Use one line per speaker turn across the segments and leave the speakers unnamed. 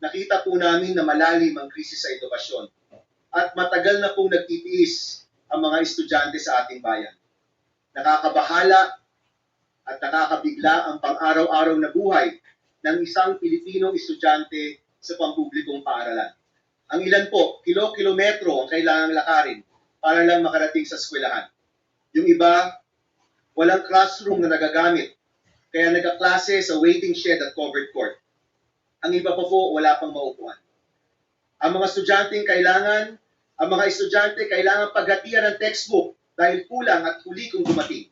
nakita po namin na malalim ang krisis sa edukasyon at matagal na pong nagtitiis ang mga estudyante sa ating bayan. Nakakabahala at nakakabigla ang pang-araw-araw na buhay ng isang Pilipinong estudyante sa pampublikong paaralan. Ang ilan po, kilo-kilometro ang kailangang lakarin para lang makarating sa eskwelahan. Yung iba, walang classroom na nagagamit, kaya nagkaklase sa waiting shed at covered court. Ang iba pa po, wala pang maupuan. Ang mga estudyante kailangan paghatian ng textbook dahil kulang at huli kung dumating.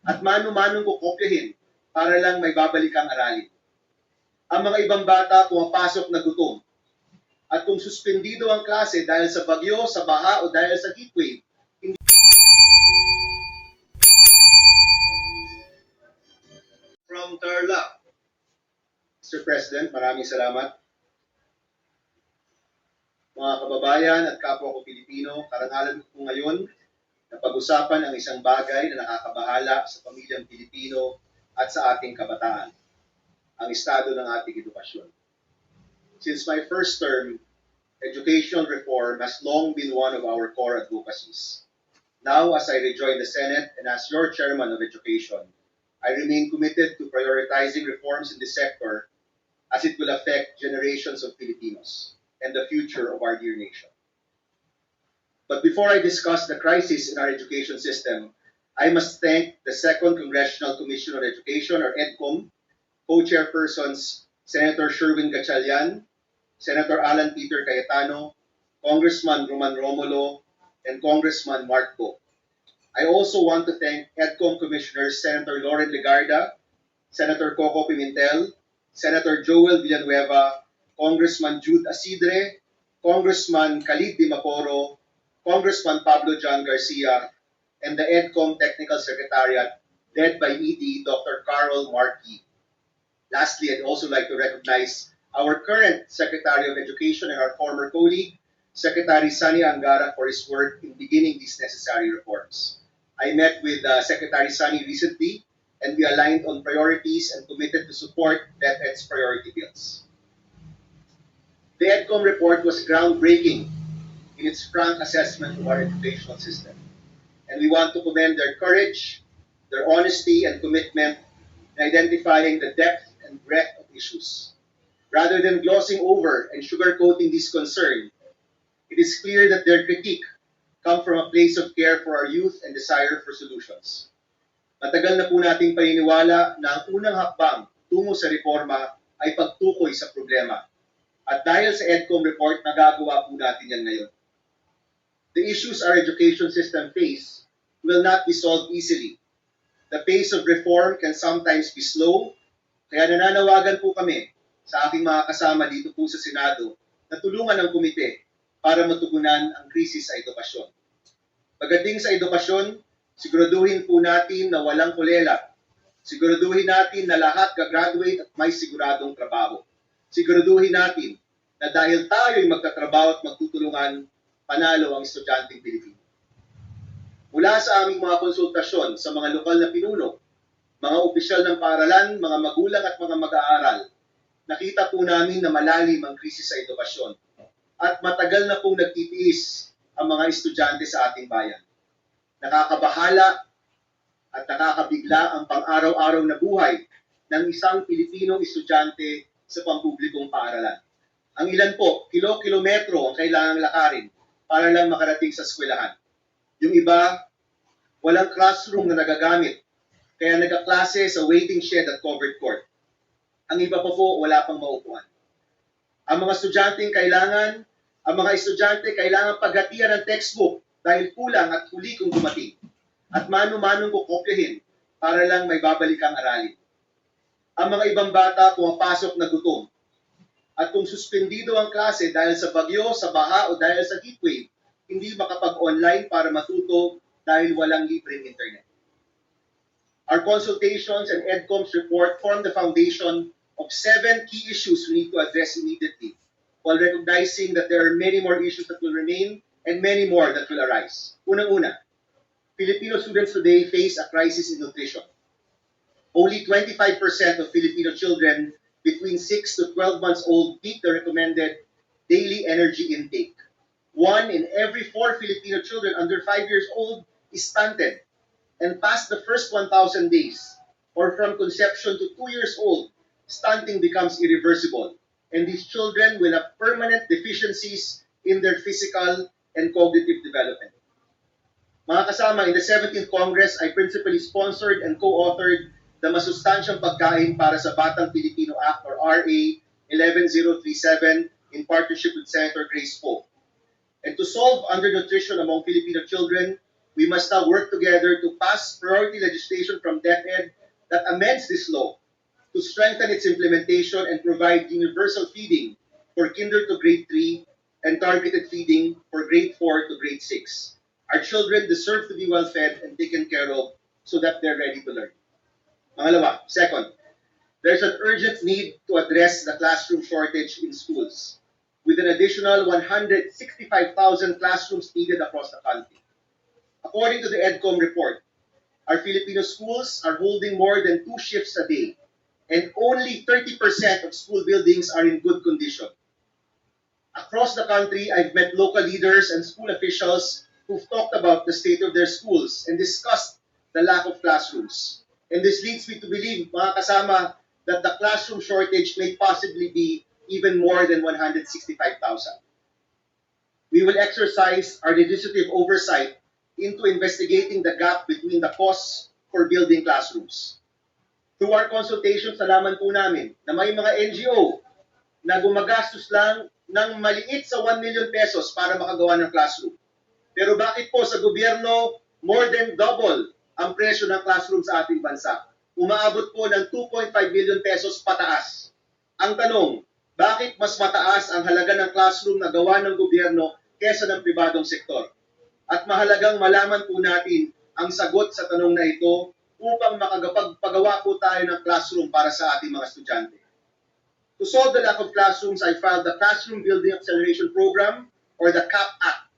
At mano-manong kukopyahin para lang may babalik ang aralin. Ang mga ibang bata pumapasok na gutom. At kung suspendido ang klase dahil sa bagyo, sa baha o dahil sa heatwave, from Tarlac. Mr. President, maraming salamat. Mga kababayan at kapwa ko Pilipino, karangalan ko po ngayon na pag-usapan ang isang bagay na nakakabahala sa pamilyang Pilipino at sa ating kabataan, ang estado ng ating edukasyon. Since my first term, educational reform has long been one of our core advocacies. Now, as I rejoin the Senate and as your Chairman of Education, I remain committed to prioritizing reforms in this sector as it will affect generations of Filipinos and the future of our dear nation. But before I discuss the crisis in our education system, I must thank the Second Congressional Commission on Education, or EDCOM, co-chairpersons Senator Sherwin Gatchalian, Senator Alan Peter Cayetano, Congressman Roman Romulo, and Congressman Mark Go. I also want to thank EDCOM Commissioners Senator Lauren Legarda, Senator Coco Pimentel, Senator Joel Villanueva, Congressman Jude Asidre, Congressman Khalid Di Maporo, Congressman Pablo John Garcia, and the EDCOM Technical Secretariat led by ED Dr. Carol Markey. Lastly, I'd also like to recognize our current Secretary of Education and our former colleague, Secretary Sani Angara, for his work in beginning these necessary reforms. I met with Secretary Sani recently, and we aligned on priorities and committed to support DepEd's priority bills. The EDCOM report was groundbreaking in its frank assessment of our educational system, and we want to commend their courage, their honesty, and commitment in identifying the depth and breadth of issues. Rather than glossing over and sugarcoating this concern, it is clear that their critique come from a place of care for our youth and desire for solutions. Matagal na po nating paniniwala na ang unang hakbang tungo sa reforma ay pagtukoy sa problema. At dahil sa EDCOM report, nagagawa po natin yan ngayon. The issues our education system face will not be solved easily. The pace of reform can sometimes be slow, kaya nananawagan po kami sa aking mga kasama dito po sa Senado na tulungan ang komite para matugunan ang krisis sa edukasyon. Pagdating sa edukasyon, siguraduhin po natin na walang kulela. Siguraduhin natin na lahat gagraduate at may siguradong trabaho. Siguraduhin natin na dahil tayo'y magtatrabaho at magtutulungan, panalo ang estudyanteng Pilipino. Mula sa aming mga konsultasyon sa mga lokal na pinuno, mga opisyal ng paaralan, mga magulang at mga mag-aaral, nakita po namin na malalim ang krisis sa edukasyon at matagal na pong nagtitiis ang mga estudyante sa ating bayan. Nakakabahala at nakakabigla ang pang-araw-araw na buhay ng isang Pilipinong estudyante sa pampublikong paaralan. Ang ilan po, kilo-kilometro ang kailangang lakarin para lang makarating sa eskwelahan. Yung iba, walang classroom na nagagamit, kaya nagkaklase sa waiting shed at covered court. Ang iba pa po, wala pang maupuan. Ang mga estudyante kailangan paghatian ng textbook dahil kulang at huli kung dumating. At mano-manong kukopyahin para lang may babalik ang aralin. Ang mga ibang bata pumapasok na gutom. At kung suspendido ang klase dahil sa bagyo, sa baha o dahil sa heatwave, hindi makapag-online para matuto dahil walang libreng internet. Our consultations and EDCOM's report form the foundation of 7 key issues we need to address immediately, while recognizing that there are many more issues that will remain and many more that will arise. Unang-una, Filipino students today face a crisis in nutrition. Only 25% of Filipino children between 6 to 12 months old meet the recommended daily energy intake. 1 in every 4 Filipino children under 5 years old is stunted, and past the first 1,000 days, or from conception to 2 years old, stunting becomes irreversible, and these children will have permanent deficiencies in their physical and cognitive development. Mga kasama, in the 17th Congress, I principally sponsored and co-authored the Masustansyang Pagkain para sa Batang Pilipino Act, or RA 11037, in partnership with Senator Grace Poe. And to solve undernutrition among Filipino children, we must now work together to pass priority legislation from DepEd that amends this law to strengthen its implementation and provide universal feeding for kinder to grade 3 and targeted feeding for grade 4 to grade 6. Our children deserve to be well fed and taken care of so that they're ready to learn. Pangalawa, second, there's an urgent need to address the classroom shortage in schools, with an additional 165,000 classrooms needed across the country. According to the EDCOM report, our Filipino schools are holding more than 2 shifts a day, and only 30% of school buildings are in good condition. Across the country, I've met local leaders and school officials who've talked about the state of their schools and discussed the lack of classrooms. And this leads me to believe, mga kasama, that the classroom shortage may possibly be even more than 165,000. We will exercise our legislative oversight into investigating the gap between the costs for building classrooms. Through our consultations, nalaman po namin na may mga NGO na gumagastos lang ng maliit sa 1 million pesos para makagawa ng classroom. Pero bakit po sa gobyerno, more than double ang presyo ng classroom sa ating bansa? Umaabot po ng 2.5 billion pesos pataas. Ang tanong, bakit mas mataas ang halaga ng classroom na gawa ng gobyerno kesa ng pribadong sektor? At mahalagang malaman po natin ang sagot sa tanong na ito upang makagapagpagawa po tayo ng classroom para sa ating mga estudyante. To solve the lack of classrooms, I filed the Classroom Building Acceleration Program, or the CAP Act.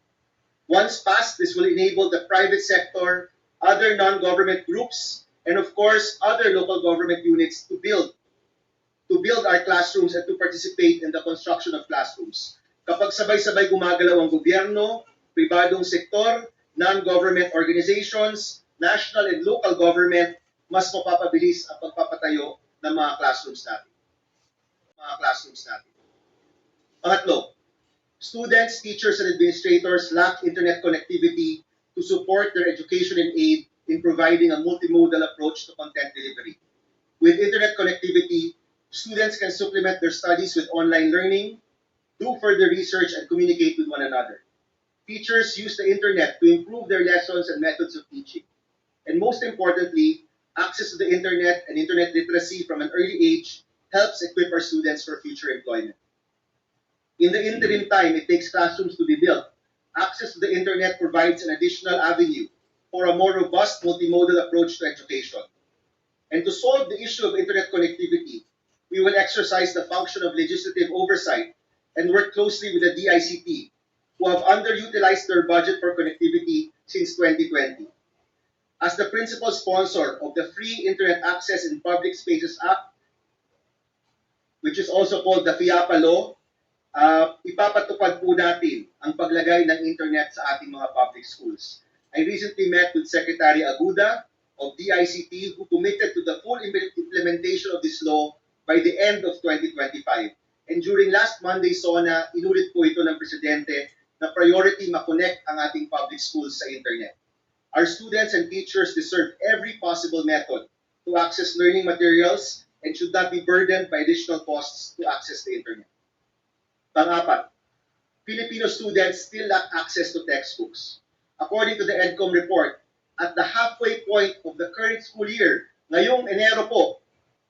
Once passed, this will enable the private sector, other non-government groups, and of course, other local government units to build our classrooms and to participate in the construction of classrooms. Kapag sabay-sabay gumagalaw ang gobyerno, pribadong sektor, non-government organizations, national and local government, mas mapapabilis ang pagpapatayo ng mga classrooms natin. Pangatlo, students, teachers, and administrators lack internet connectivity to support their education and aid in providing a multimodal approach to content delivery. With internet connectivity, students can supplement their studies with online learning, do further research, and communicate with one another. Teachers use the internet to improve their lessons and methods of teaching. And most importantly, access to the internet and internet literacy from an early age helps equip our students for future employment. In the interim time it takes classrooms to be built, access to the internet provides an additional avenue for a more robust multimodal approach to education. And to solve the issue of internet connectivity, we will exercise the function of legislative oversight and work closely with the DICT, who have underutilized their budget for connectivity since 2020. As the principal sponsor of the Free Internet Access in Public Spaces Act, which is also called the FIAPA Law, ipapatupad po natin ang paglagay ng internet sa ating mga public schools. I recently met with Secretary Aguda of DICT, who committed to the full implementation of this law by the end of 2025. And during last Monday's SONA, inulit po ito ng Presidente na priority makonect ang ating public schools sa internet. Our students and teachers deserve every possible method to access learning materials and should not be burdened by additional costs to access the internet. Pang-apat, Filipino students still lack access to textbooks. According to the EDCOM report, at the halfway point of the current school year, ngayong Enero po,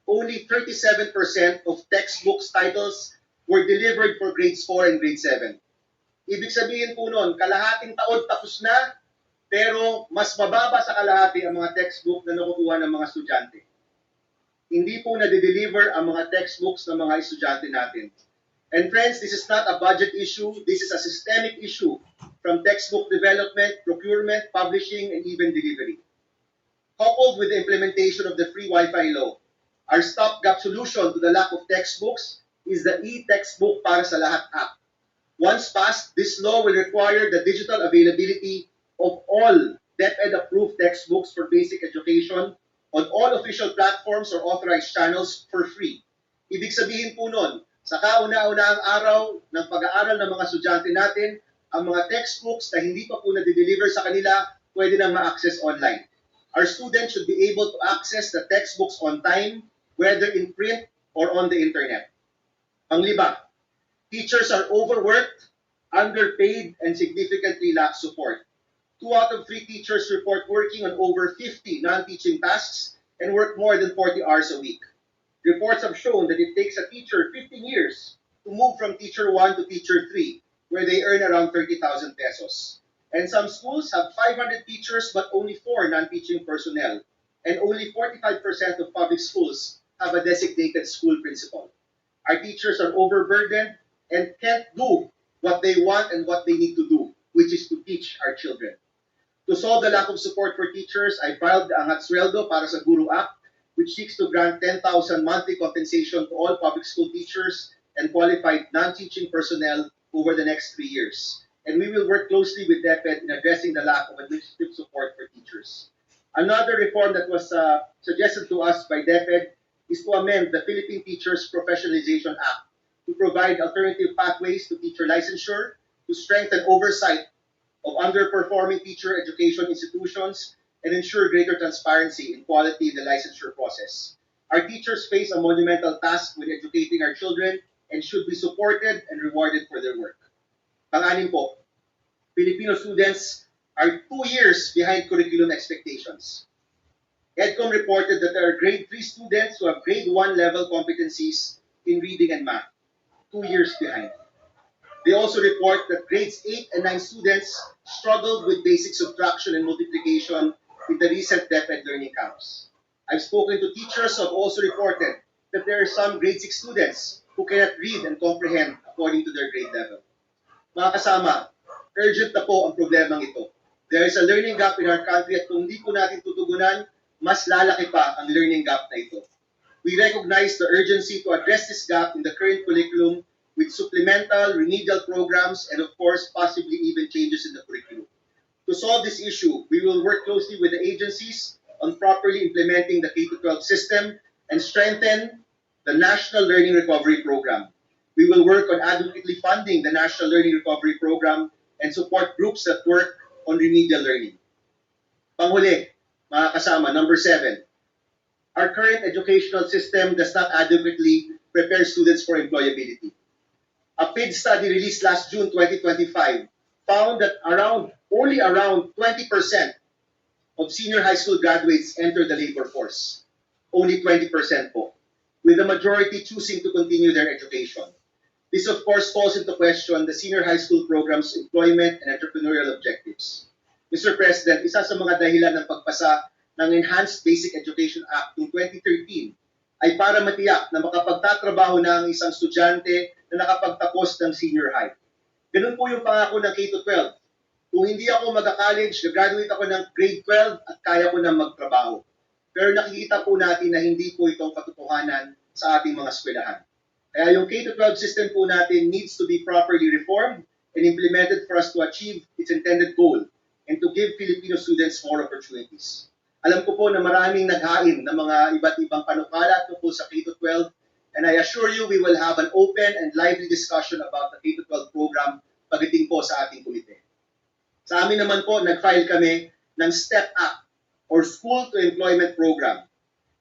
only 37% of textbooks titles were delivered for grades 4 and grade 7. Ibig sabihin po nun, kalahating taon tapos na, pero mas mababa sa kalahati ang mga textbook na nakukuha ng mga estudyante. Hindi po na-deliver ang mga textbooks ng mga estudyante natin. And friends, this is not a budget issue. This is a systemic issue, from textbook development, procurement, publishing, and even delivery. Coupled with the implementation of the free Wi-Fi law, Our stopgap solution to the lack of textbooks is the e-textbook para sa lahat app. Once passed, this law will require the digital availability of all DepEd-approved textbooks for basic education on all official platforms or authorized channels for free. Ibig sabihin po nun, sa kauna-unahang araw ng pag-aaral ng mga estudyante natin, ang mga textbooks na hindi pa po na-deliver sa kanila, pwede nang ma-access online. Our students should be able to access the textbooks on time, whether in print or on the internet. Panglima, teachers are overworked, underpaid, and significantly lack support. 2 out of 3 teachers report working on over 50 non-teaching tasks and work more than 40 hours a week. Reports have shown that it takes a teacher 15 years to move from teacher 1 to teacher 3, where they earn around 30,000 pesos. And some schools have 500 teachers but only 4 non-teaching personnel, and only 45% of public schools have a designated school principal. Our teachers are overburdened and can't do what they want and what they need to do, which is to teach our children. To solve the lack of support for teachers, I filed the Angat Sweldo para sa Guru Act, which seeks to grant 10,000 monthly compensation to all public school teachers and qualified non-teaching personnel over the next 3 years. And we will work closely with DepEd in addressing the lack of administrative support for teachers. Another reform that was suggested to us by DepEd is to amend the Philippine Teachers Professionalization Act to provide alternative pathways to teacher licensure, to strengthen oversight of underperforming teacher education institutions, and ensure greater transparency and quality in the licensure process. Our teachers face a monumental task with educating our children and should be supported and rewarded for their work. Pang-anim po, Filipino students are 2 years behind curriculum expectations. EDCOM reported that there are grade 3 students who have grade 1 level competencies in reading and math, 2 years behind. They also report that grades 8 and 9 students struggled with basic subtraction and multiplication in the recent DepEd learning camps. I've spoken to teachers who have also reported that there are some grade 6 students who cannot read and comprehend according to their grade level. Mga kasama, urgent na po ang problemang ito. There is a learning gap in our country at kung hindi po natin tutugunan, mas lalaki pa ang learning gap na ito. We recognize the urgency to address this gap in the current curriculum with supplemental, remedial programs, and of course, possibly even changes in the curriculum. To solve this issue, we will work closely with the agencies on properly implementing the K-12 system and strengthen the National Learning Recovery Program. We will work on adequately funding the National Learning Recovery Program and support groups that work on remedial learning. Panghuli, mga kasama, number 7, our current educational system does not adequately prepare students for employability. A PID study released last June 2025 found that only around 20% of senior high school graduates enter the labor force. Only 20% po, with the majority choosing to continue their education. This of course calls into question the senior high school program's employment and entrepreneurial objectives. Mr. President, isa sa mga dahilan ng pagpasa ng Enhanced Basic Education Act noong 2013 ay para matiyak na makapagtatrabaho na ang isang estudyante na nakapagtapos ng senior high. Ganun po yung pangako ng K-12. Kung hindi ako mag-college, graduate ako ng grade 12 at kaya ko na magtrabaho. Pero nakikita po natin na hindi po itong katotohanan sa ating mga eskwelahan. Kaya yung K-12 system po natin needs to be properly reformed and implemented for us to achieve its intended goal and to give Filipino students more opportunities. Alam ko po na maraming naghain ng mga iba't ibang panukala tungkol sa K-12, and I assure you we will have an open and lively discussion about the K-12 program pagdating po sa ating komite. Sa amin naman po, nag-file kami ng STEP Act or School to Employment Program.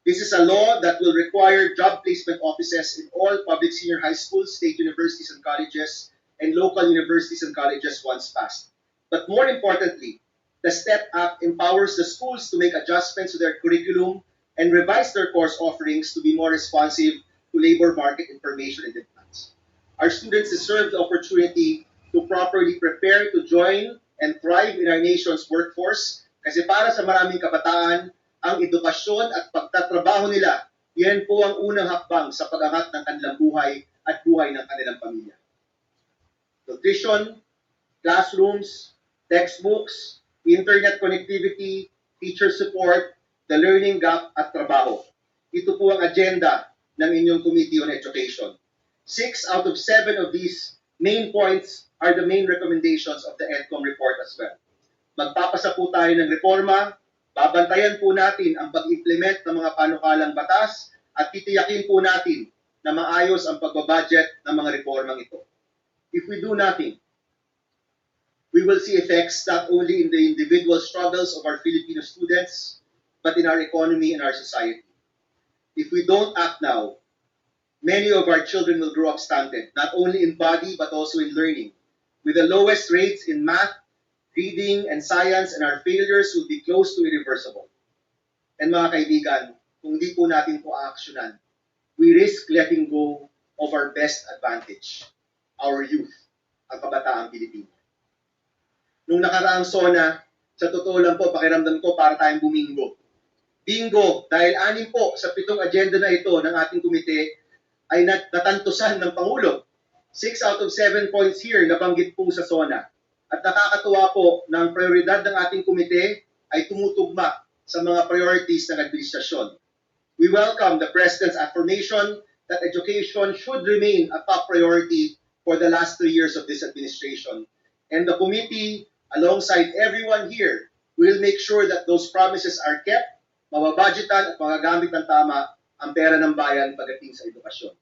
This is a law that will require job placement offices in all public senior high schools, state universities and colleges, and local universities and colleges once passed. But more importantly, the STEP Act empowers the schools to make adjustments to their curriculum and revise their course offerings to be more responsive to labor market information and demands. Our students deserve the opportunity to properly prepare to join and thrive in our nation's workforce kasi para sa maraming kabataan, ang edukasyon at pagtatrabaho nila, yan po ang unang hakbang sa pag-angat ng kanilang buhay at buhay ng kanilang pamilya. Nutrition, classrooms, textbooks, internet connectivity, teacher support, the learning gap at trabaho. ito po ang agenda ng inyong Committee on Education. 6 out of 7 of these main points are the main recommendations of the EDCOM report as well. Magpapasa po tayo ng reforma, babantayan po natin ang pag-implement ng mga panukalang batas at titiyakin po natin na maayos ang pagbabudget ng mga reformang ito. If we do nothing, we will see effects not only in the individual struggles of our Filipino students, but in our economy and our society. If we don't act now, many of our children will grow up stunted, not only in body but also in learning. With the lowest rates in math, reading, and science, and our failures will be close to irreversible. And mga kaibigan, kung hindi po natin po aaksyonan, we risk letting go of our best advantage, our youth, ang kabataang Pilipino. Nung nakaraang SONA, sa totoo lang po, pakiramdam ko para tayong bumingo. Bingo, dahil 6 po sa 7 agenda na ito ng ating komite ay natantusan ng Pangulo. 6 out of 7 points here nabanggit po sa SONA. At nakakatuwa po na ang prioridad ng ating komite ay tumutugma sa mga priorities ng administrasyon. We welcome the President's affirmation that education should remain a top priority for the last 3 years of this administration. And the committee, alongside everyone here, will make sure that those promises are kept, mababudgetan at magagamit ng tama ang pera ng bayan pagdating sa edukasyon.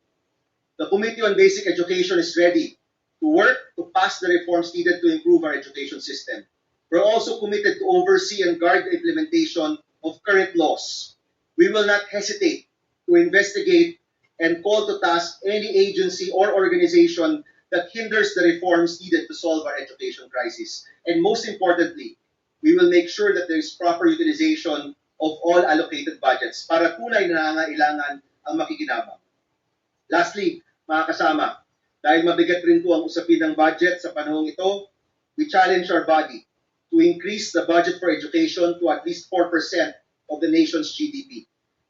The Committee on Basic Education is ready to work to pass the reforms needed to improve our education system. We're also committed to oversee and guard the implementation of current laws. We will not hesitate to investigate and call to task any agency or organization that hinders the reforms needed to solve our education crisis. And most importantly, we will make sure that there is proper utilization of all allocated budgets para tunay na nangangailangan ang makikinabang. Lastly, mga kasama, dahil mabigat rin po ang usapin ng budget sa panahong ito, we challenge our body to increase the budget for education to at least 4% of the nation's GDP.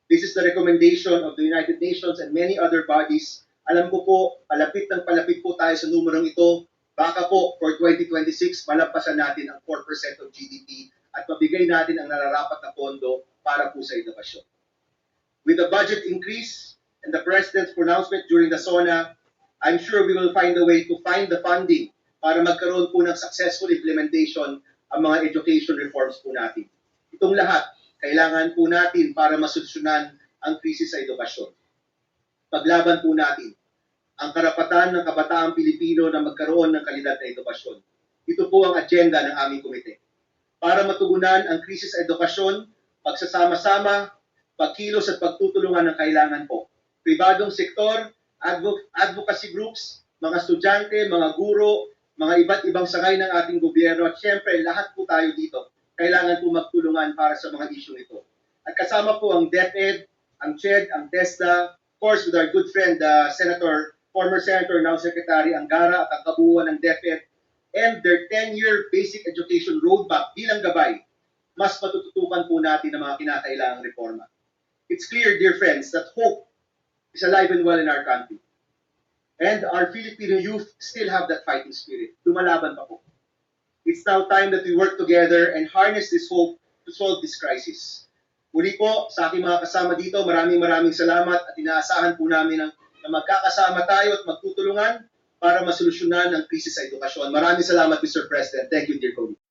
This is the recommendation of the United Nations and many other bodies. Alam ko po, palapit po tayo sa numerong ito. Baka po, for 2026, malampasan natin ang 4% of GDP at mabigay natin ang nararapat na pondo para po sa edukasyon. With the budget increase and the President's pronouncement during the SONA, I'm sure we will find a way to find the funding para magkaroon po ng successful implementation ang mga education reforms po natin. Itong lahat, kailangan po natin para masolusyonan ang krisis sa edukasyon. Paglaban po natin ang karapatan ng kabataang Pilipino na magkaroon ng kalidad na edukasyon. Ito po ang agenda ng aming komite. Para matugunan ang krisis sa edukasyon, pagsasama-sama, pagkilos at pagtutulungan ng kailangan po. Pribadong sektor, advocacy groups, mga estudyante, mga guro, mga iba't ibang sangay ng ating gobyerno at syempre lahat po tayo dito. Kailangan po magtulungan para sa mga isyong ito. At kasama po ang DepEd, ang CHED, ang TESDA, of course with our good friend, former Senator, now Secretary Angara at ang kabuuan ng DepEd, and their 10-year basic education roadmap bilang gabay, mas matututukan po natin ang mga kinakailangang reforma. It's clear, dear friends, that hope is alive and well in our country. And our Filipino youth still have that fighting spirit. Lumalaban pa po. It's now time that we work together and harness this hope to solve this crisis. Muli po, sa aking mga kasama dito, maraming salamat at inaasahan po namin na magkakasama tayo at magtutulungan para masolusyonan ang krisis sa edukasyon. Maraming salamat, Mr. President. Thank you, dear colleagues.